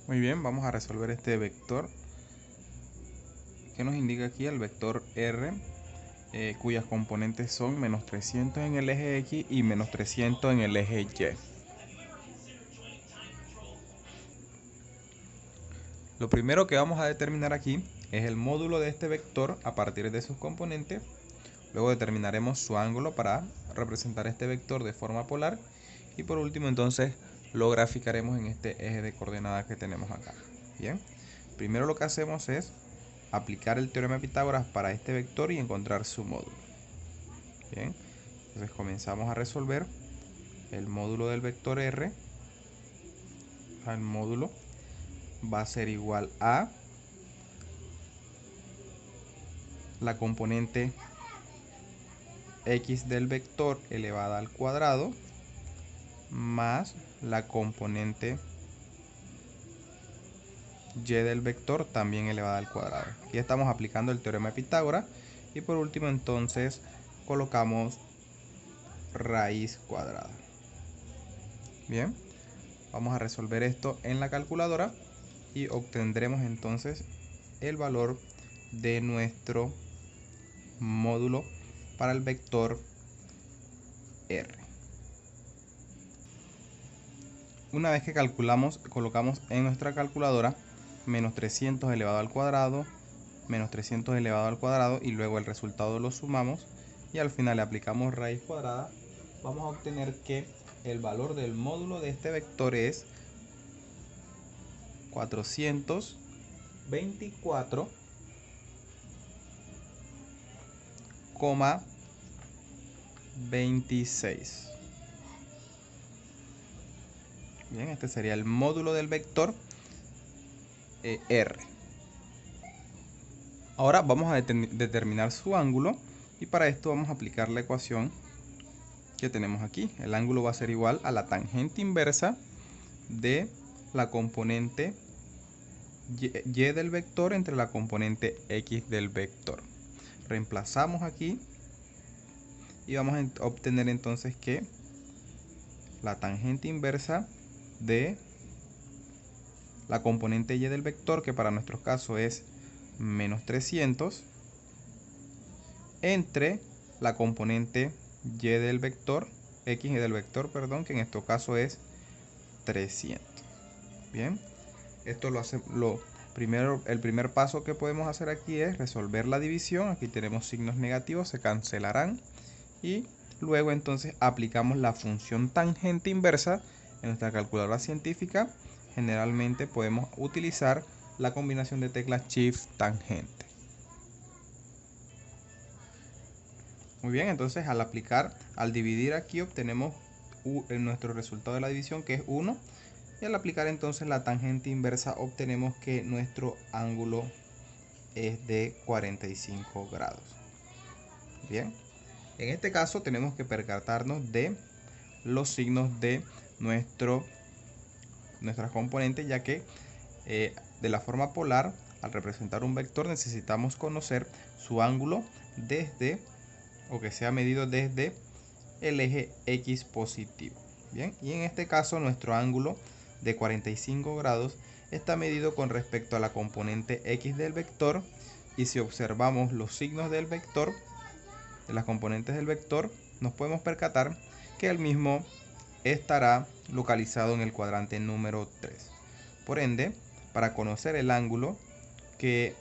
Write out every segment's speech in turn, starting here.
Muy bien, vamos a resolver este vector que nos indica aquí el vector R, cuyas componentes son menos 300 en el eje X y menos 300 en el eje Y. Lo primero que vamos a determinar aquí es el módulo de este vector a partir de sus componentes. Luego determinaremos su ángulo para representar este vector de forma polar. Y por último entonces lo graficaremos en este eje de coordenadas que tenemos acá. Bien, primero lo que hacemos es aplicar el teorema de Pitágoras para este vector y encontrar su módulo. Bien, entonces comenzamos a resolver el módulo del vector R. El módulo va a ser igual a la componente x del vector elevada al cuadrado más la componente y del vector también elevada al cuadrado. Aquí estamos aplicando el teorema de Pitágoras y por último entonces colocamos raíz cuadrada. Bien, vamos a resolver esto en la calculadora y obtendremos entonces el valor de nuestro módulo para el vector R. Una vez que calculamos, colocamos en nuestra calculadora menos 300 elevado al cuadrado, menos 300 elevado al cuadrado y luego el resultado lo sumamos y al final le aplicamos raíz cuadrada, vamos a obtener que el valor del módulo de este vector es 424,26. Bien, este sería el módulo del vector R. Ahora vamos a determinar su ángulo y para esto vamos a aplicar la ecuación que tenemos aquí. El ángulo va a ser igual a la tangente inversa de la componente y del vector entre la componente x del vector. Reemplazamos aquí y vamos a obtener entonces que la tangente inversa de la componente y del vector, que para nuestro caso es menos 300, entre la componente y del vector, x del vector, perdón, que en este caso es 300. Bien, esto lo hace el primer paso que podemos hacer aquí es resolver la división. Aquí tenemos signos negativos, se cancelarán y luego entonces aplicamos la función tangente inversa en nuestra calculadora científica. Generalmente podemos utilizar la combinación de teclas Shift tangente. Muy bien, entonces al dividir aquí obtenemos nuestro resultado de la división, que es 1. Y al aplicar entonces la tangente inversa obtenemos que nuestro ángulo es de 45 grados. Bien, en este caso tenemos que percatarnos de los signos de nuestras componentes, ya que de la forma polar, al representar un vector, necesitamos conocer su ángulo desde, o que sea medido desde el eje X positivo. Bien, y en este caso nuestro ángulo de 45 grados está medido con respecto a la componente X del vector, y si observamos los signos del vector, de las componentes del vector, nos podemos percatar que el mismo estará localizado en el cuadrante número 3. Por ende, para conocer el ángulo que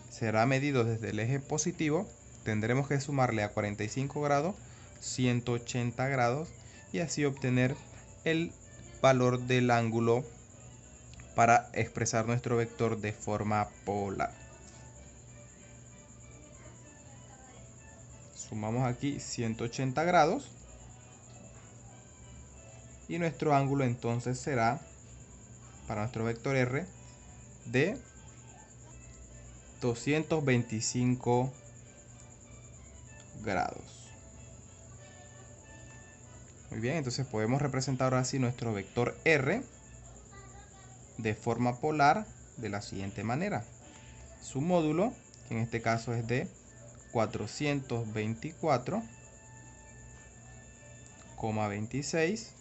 será medido desde el eje positivo, tendremos que sumarle a 45 grados 180 grados y así obtener el valor del ángulo para expresar nuestro vector de forma polar. Sumamos aquí 180 grados y nuestro ángulo entonces será, para nuestro vector R, de 225 grados. Muy bien, entonces podemos representar ahora sí nuestro vector R de forma polar de la siguiente manera. Su módulo, que en este caso es de 424,26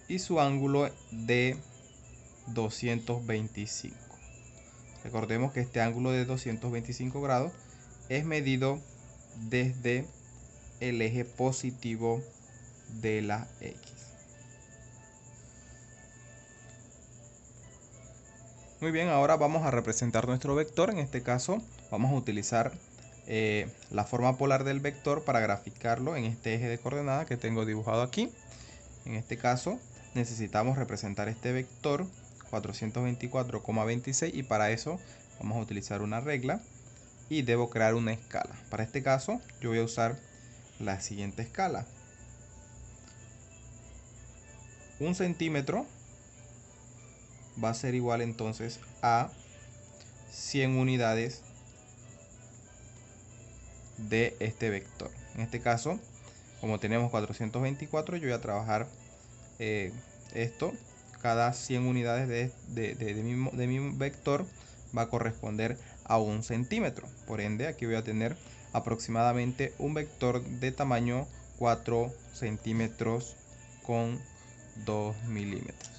y su ángulo de 225. Recordemos que este ángulo de 225 grados es medido desde el eje positivo de la X. Muy bien, ahora vamos a representar nuestro vector. En este caso vamos a utilizar la forma polar del vector para graficarlo en este eje de coordenadas que tengo dibujado aquí. En este caso necesitamos representar este vector 424,26 y para eso vamos a utilizar una regla y debo crear una escala. Para este caso yo voy a usar la siguiente escala. 1 centímetro va a ser igual entonces a 100 unidades de este vector. En este caso, como tenemos 424, yo voy a trabajar esto. Cada 100 unidades de mi vector va a corresponder a 1 centímetro. Por ende, aquí voy a tener aproximadamente un vector de tamaño 4 centímetros con 2 milímetros.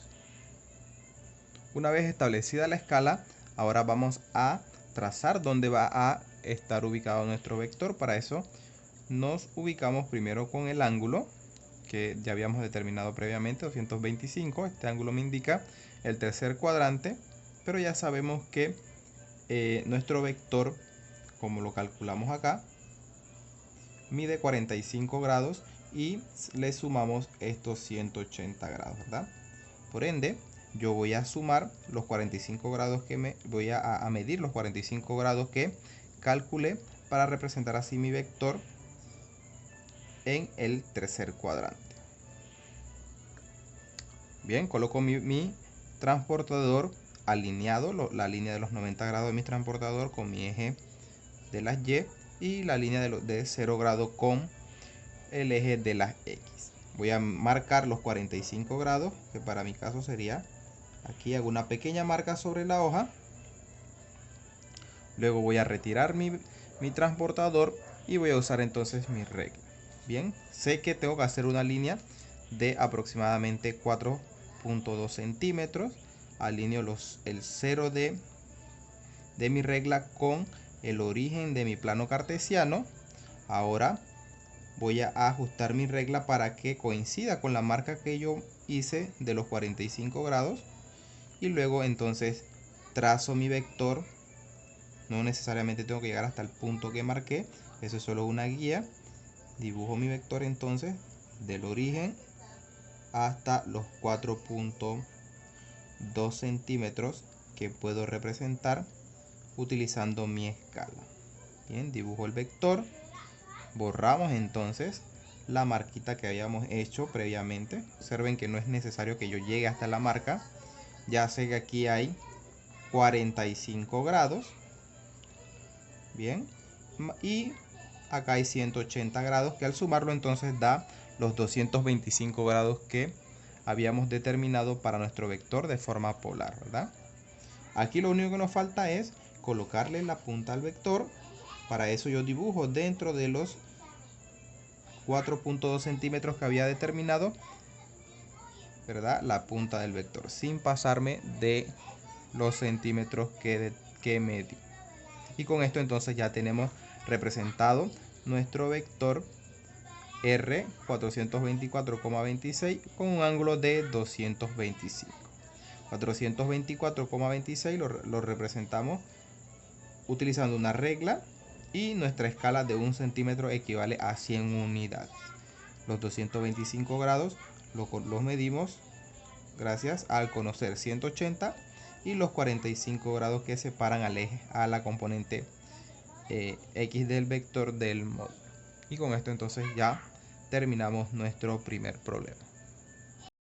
Una vez establecida la escala, ahora vamos a trazar dónde va a estar ubicado nuestro vector. Para eso nos ubicamos primero con el ángulo que ya habíamos determinado previamente, 225. Este ángulo me indica el tercer cuadrante, pero ya sabemos que nuestro vector, como lo calculamos acá, mide 45 grados y le sumamos estos 180 grados, ¿verdad? Por ende, yo voy a sumar los 45 grados que voy a medir los 45 grados que calculé para representar así mi vector en el tercer cuadrante. Bien, coloco mi transportador alineado, la línea de los 90 grados de mi transportador con mi eje de las Y la línea de 0 grados con el eje de las X. Voy a marcar los 45 grados, que para mi caso sería, aquí hago una pequeña marca sobre la hoja. Luego voy a retirar mi transportador y voy a usar entonces mi regla. Bien, sé que tengo que hacer una línea de aproximadamente 4.2 centímetros. Alineo el 0 de mi regla con el origen de mi plano cartesiano. Ahora voy a ajustar mi regla para que coincida con la marca que yo hice de los 45 grados. Y luego entonces trazo mi vector. No necesariamente tengo que llegar hasta el punto que marqué. Eso es solo una guía. Dibujo mi vector entonces del origen hasta los 4.2 centímetros que puedo representar utilizando mi escala. Bien, dibujo el vector. Borramos entonces la marquita que habíamos hecho previamente. Observen que no es necesario que yo llegue hasta la marca. Ya sé que aquí hay 45 grados. Bien, y acá hay 180 grados que al sumarlo entonces da los 225 grados que habíamos determinado para nuestro vector de forma polar, ¿verdad? Aquí lo único que nos falta es colocarle la punta al vector. Para eso yo dibujo dentro de los 4.2 centímetros que había determinado, ¿verdad?, la punta del vector, sin pasarme de los centímetros que medí. Y con esto entonces ya tenemos representado nuestro vector R 424,26 con un ángulo de 225. 424,26 lo representamos utilizando una regla y nuestra escala de 1 centímetro equivale a 100 unidades. Los 225 grados los medimos gracias al conocer 180 y los 45 grados que separan al eje, a la componente X del vector del módulo. Y con esto entonces ya terminamos nuestro primer problema.